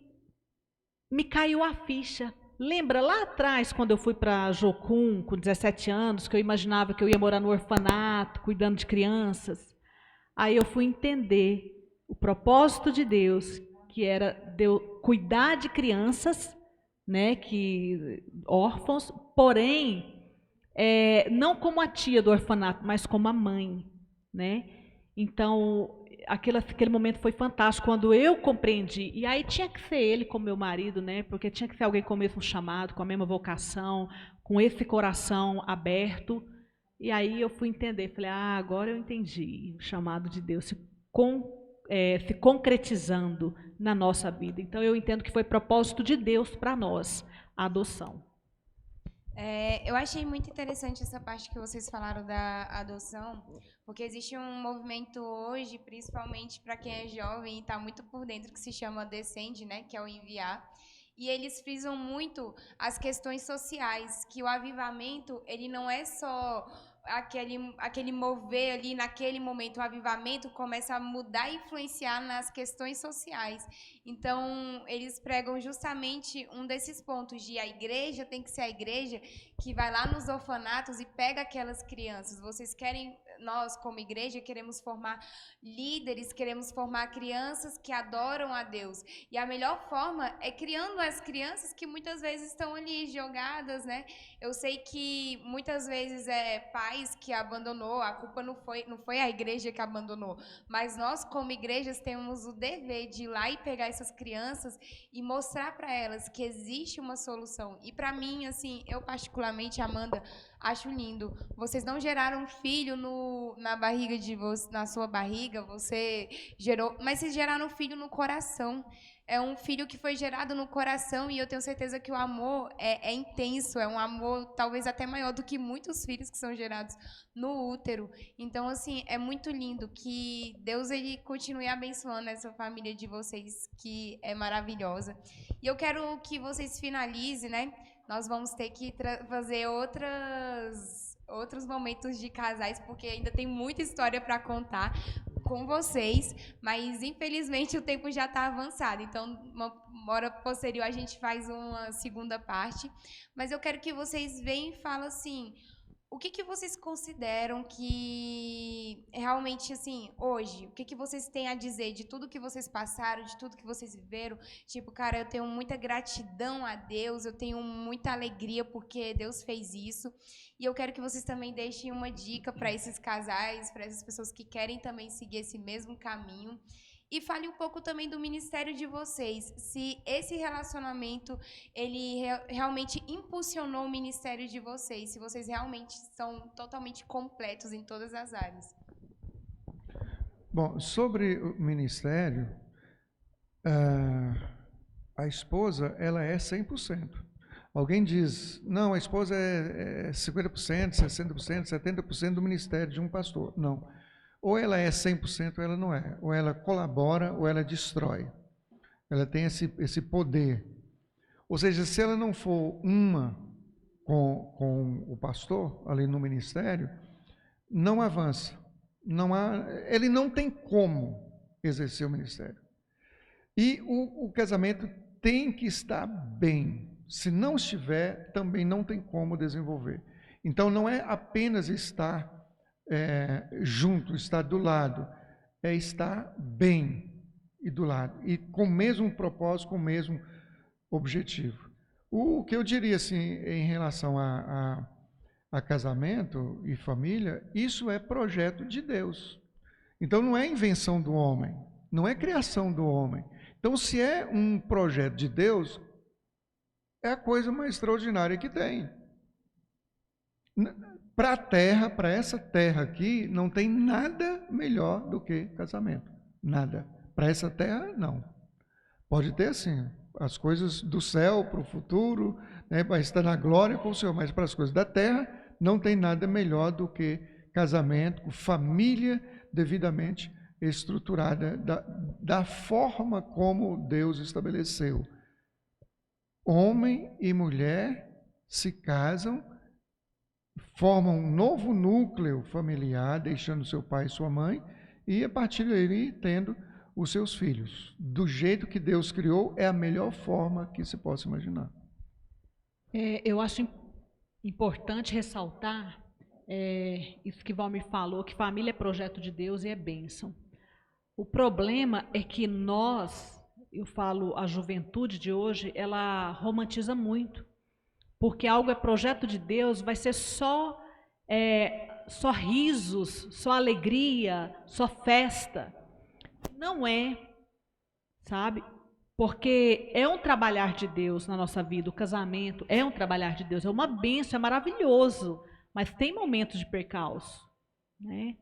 me caiu a ficha. Lembra lá atrás, quando eu fui para Jocum, com 17 anos, que eu imaginava que eu ia morar no orfanato, cuidando de crianças? Aí eu fui entender o propósito de Deus, que era cuidar de crianças, né, órfãos, porém, não como a tia do orfanato, mas como a mãe. Né? Então, aquele momento foi fantástico, quando eu compreendi. E aí tinha que ser ele como meu marido, né? Porque tinha que ser alguém com o mesmo chamado, com a mesma vocação, com esse coração aberto. E aí eu fui entender, falei, agora eu entendi o chamado de Deus se concretizando na nossa vida. Então eu entendo que foi propósito de Deus para nós, a adoção. Eu achei muito interessante essa parte que vocês falaram da adoção, porque existe um movimento hoje, principalmente para quem é jovem e está muito por dentro, que se chama Descende, né, que é o enviar. E eles frisam muito as questões sociais, que o avivamento, ele não é só aquele mover ali naquele momento. O avivamento começa a mudar e influenciar nas questões sociais. Então, eles pregam justamente um desses pontos de a igreja tem que ser a igreja que vai lá nos orfanatos e pega aquelas crianças. Vocês querem, nós como igreja, queremos formar líderes, queremos formar crianças que adoram a Deus. E a melhor forma é criando as crianças que muitas vezes estão ali jogadas, né? Eu sei que muitas vezes pais que abandonou, a culpa não foi a igreja que abandonou, mas nós como igrejas temos o dever de ir lá e pegar essas crianças e mostrar para elas que existe uma solução. E para mim, assim, eu particularmente, Amanda, acho lindo. Vocês não geraram um filho na barriga na sua barriga, você gerou, mas vocês geraram um filho no coração. É um filho que foi gerado no coração e eu tenho certeza que o amor é intenso, é um amor talvez até maior do que muitos filhos que são gerados no útero. Então, assim, é muito lindo que Deus ele continue abençoando essa família de vocês, que é maravilhosa. E eu quero que vocês finalizem, né? Nós vamos ter que fazer outros momentos de casais, porque ainda tem muita história para contar com vocês, mas infelizmente o tempo já está avançado, então uma hora posterior a gente faz uma segunda parte, mas eu quero que vocês venham e falem assim, o que vocês consideram que realmente, assim, hoje, o que vocês têm a dizer de tudo que vocês passaram, de tudo que vocês viveram? Tipo, cara, eu tenho muita gratidão a Deus, eu tenho muita alegria porque Deus fez isso. E eu quero que vocês também deixem uma dica para esses casais, para essas pessoas que querem também seguir esse mesmo caminho. E fale um pouco também do ministério de vocês, se esse relacionamento ele realmente impulsionou o ministério de vocês, se vocês realmente são totalmente completos em todas as áreas. Bom, sobre o ministério, a esposa, ela é 100%. Alguém diz, não, a esposa é 50%, 60%, 70% do ministério de um pastor. Não. Ou ela é 100% ou ela não é. Ou ela colabora ou ela destrói. Ela tem esse poder. Ou seja, se ela não for uma com o pastor ali no ministério, não avança. Ele não tem como exercer o ministério. E o casamento tem que estar bem. Se não estiver, também não tem como desenvolver. Então, não é apenas estar junto, estar do lado, é estar bem e do lado, e com o mesmo propósito, com o mesmo objetivo. O que eu diria assim, em relação a casamento e família, isso é projeto de Deus. Então não é invenção do homem, não é criação do homem. Então, se é um projeto de Deus, é a coisa mais extraordinária que tem. Para a terra, para essa terra aqui, não tem nada melhor do que casamento. Nada. Para essa terra, não. Pode ter, assim, as coisas do céu para o futuro, né, para estar na glória com o Senhor, mas para as coisas da terra, não tem nada melhor do que casamento, família devidamente estruturada, da forma como Deus estabeleceu. Homem e mulher se casam, formam um novo núcleo familiar, deixando seu pai e sua mãe, e a partir daí tendo os seus filhos. Do jeito que Deus criou, é a melhor forma que se possa imaginar. Eu acho importante ressaltar isso que Valmir falou, que família é projeto de Deus e é bênção. O problema é que eu falo, a juventude de hoje, ela romantiza muito. Porque algo é projeto de Deus, vai ser só risos, só alegria, só festa. Não é, sabe? Porque é um trabalhar de Deus na nossa vida, o casamento é um trabalhar de Deus, é uma bênção, é maravilhoso, mas tem momentos de percalço, né?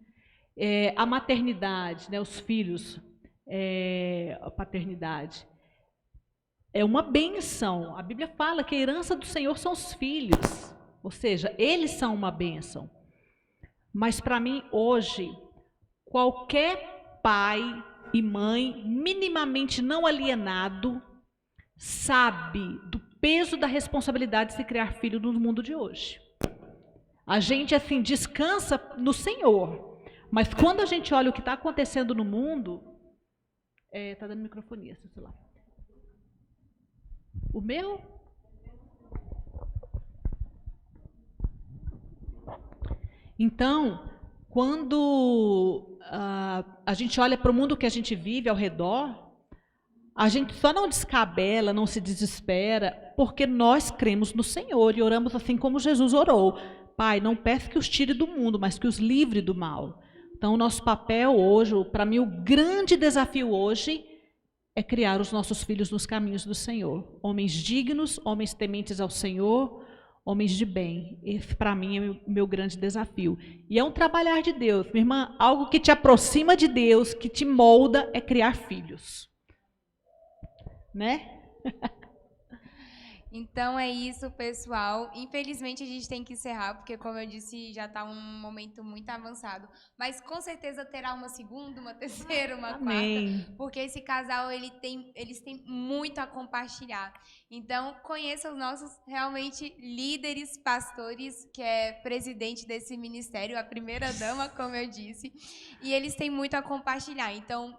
A maternidade, né, os filhos, a paternidade, é uma benção. A Bíblia fala que a herança do Senhor são os filhos. Ou seja, eles são uma bênção. Mas para mim, hoje, qualquer pai e mãe minimamente não alienado sabe do peso da responsabilidade de se criar filho no mundo de hoje. A gente, assim, descansa no Senhor. Mas quando a gente olha o que está acontecendo no mundo... Está dando microfonia, seu celular. O meu? Então, quando a gente olha para o mundo que a gente vive ao redor, a gente só não descabela, não se desespera, porque nós cremos no Senhor e oramos assim como Jesus orou. Pai, não peço que os tire do mundo, mas que os livre do mal. Então, o nosso papel hoje, para mim, o grande desafio hoje é criar os nossos filhos nos caminhos do Senhor. Homens dignos, homens tementes ao Senhor, homens de bem. Esse, para mim, é o meu grande desafio. E é um trabalhar de Deus. Minha irmã, algo que te aproxima de Deus, que te molda, é criar filhos. Né? Então é isso, pessoal. Infelizmente a gente tem que encerrar, porque como eu disse, já está um momento muito avançado. Mas com certeza terá uma segunda, uma terceira, uma Amém. quarta, porque esse casal eles têm muito a compartilhar. Então conheça os nossos realmente líderes, pastores, que é presidente desse ministério, a primeira dama, como eu disse, e eles têm muito a compartilhar. Então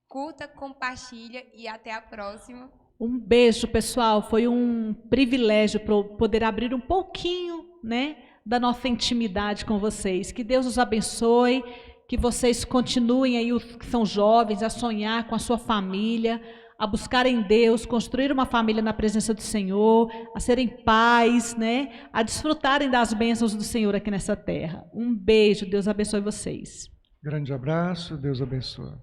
curta, compartilha e até a próxima. Um beijo, pessoal. Foi um privilégio poder abrir um pouquinho, né, da nossa intimidade com vocês. Que Deus os abençoe, que vocês continuem aí, os que são jovens, a sonhar com a sua família, a buscarem Deus, construir uma família na presença do Senhor, a serem pais, né, a desfrutarem das bênçãos do Senhor aqui nessa terra. Um beijo, Deus abençoe vocês. Grande abraço, Deus abençoe.